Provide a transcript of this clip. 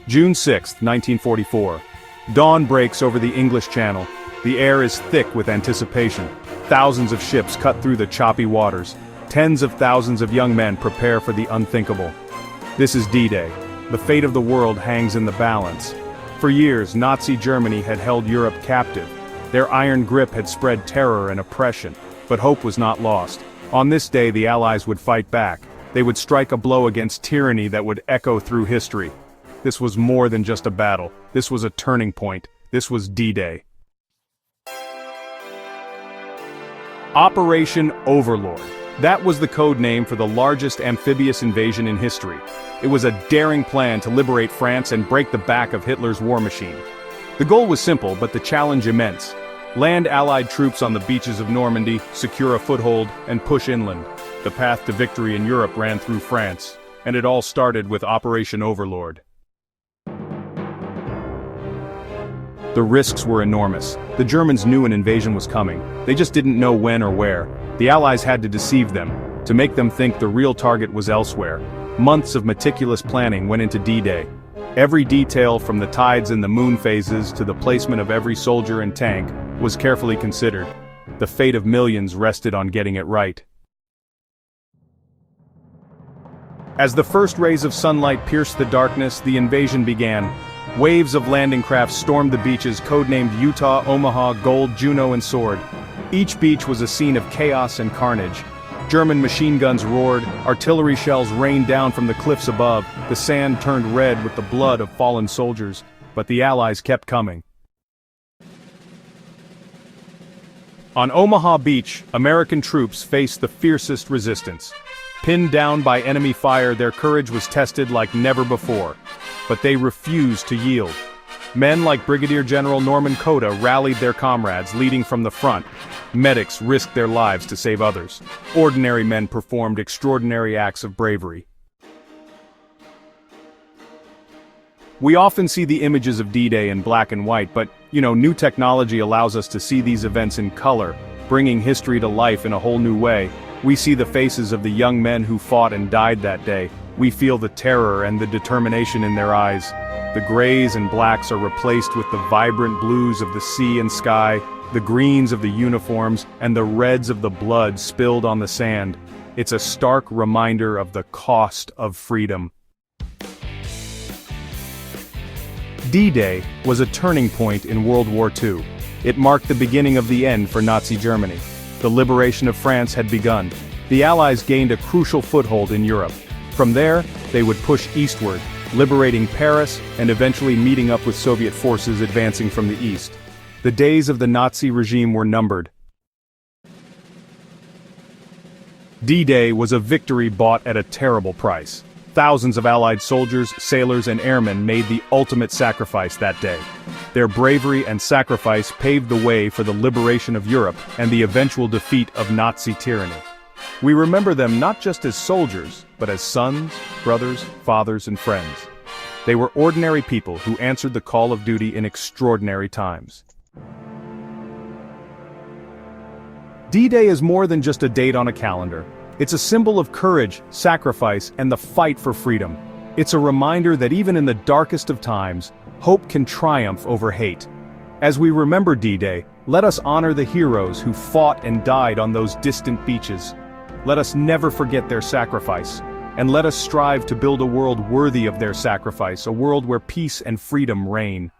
June 6, 1944. Dawn breaks over the English Channel. The air is thick with anticipation. Thousands of ships cut through the choppy waters. Tens of thousands of young men prepare for the unthinkable. This is D-Day. The fate of the world hangs in the balance. For years, Nazi Germany had held Europe captive. Their iron grip had spread terror and oppression, but hope was not lost. On this day, the Allies would fight back. They would strike a blow against tyranny that would echo through history. This was more than just a battle. This was a turning point. This was D-Day. Operation Overlord. That was the code name for the largest amphibious invasion in history. It was a daring plan to liberate France and break the back of Hitler's war machine. The goal was simple, but the challenge immense. Land Allied troops on the beaches of Normandy, secure a foothold, and push inland. The path to victory in Europe ran through France, and it all started with Operation Overlord. The risks were enormous. The Germans knew an invasion was coming. They just didn't know when or where. The Allies had to deceive them, to make them think the real target was elsewhere. Months of meticulous planning went into D-Day. Every detail, from the tides and the moon phases to the placement of every soldier and tank, was carefully considered. The fate of millions rested on getting it right. As the first rays of sunlight pierced the darkness, the invasion began. Waves of landing craft stormed the beaches, codenamed Utah, Omaha, Gold, Juno, and Sword. Each beach was a scene of chaos and carnage. German machine guns roared, artillery shells rained down from the cliffs above, the sand turned red with the blood of fallen soldiers, but the Allies kept coming. On Omaha Beach, American troops faced the fiercest resistance. Pinned down by enemy fire, their courage was tested like never before. But they refused to yield. Men like Brigadier General Norman Cota rallied their comrades, leading from the front. Medics risked their lives to save others. Ordinary men performed extraordinary acts of bravery. We often see the images of D-Day in black and white, but, new technology allows us to see these events in color, bringing history to life in a whole new way. We see the faces of the young men who fought and died that day. We feel the terror and the determination in their eyes. The grays and blacks are replaced with the vibrant blues of the sea and sky, the greens of the uniforms, and the reds of the blood spilled on the sand. It's a stark reminder of the cost of freedom. D-Day was a turning point in World War II. It marked the beginning of the end for Nazi Germany. The liberation of France had begun. The Allies gained a crucial foothold in Europe. From there, they would push eastward, liberating Paris and eventually meeting up with Soviet forces advancing from the east. The days of the Nazi regime were numbered. D-Day was a victory bought at a terrible price. Thousands of Allied soldiers, sailors, and airmen made the ultimate sacrifice that day. Their bravery and sacrifice paved the way for the liberation of Europe and the eventual defeat of Nazi tyranny. We remember them not just as soldiers, but as sons, brothers, fathers, and friends. They were ordinary people who answered the call of duty in extraordinary times. D-Day is more than just a date on a calendar. It's a symbol of courage, sacrifice, and the fight for freedom. It's a reminder that even in the darkest of times, hope can triumph over hate. As we remember D-Day, let us honor the heroes who fought and died on those distant beaches. Let us never forget their sacrifice, and let us strive to build a world worthy of their sacrifice, a world where peace and freedom reign.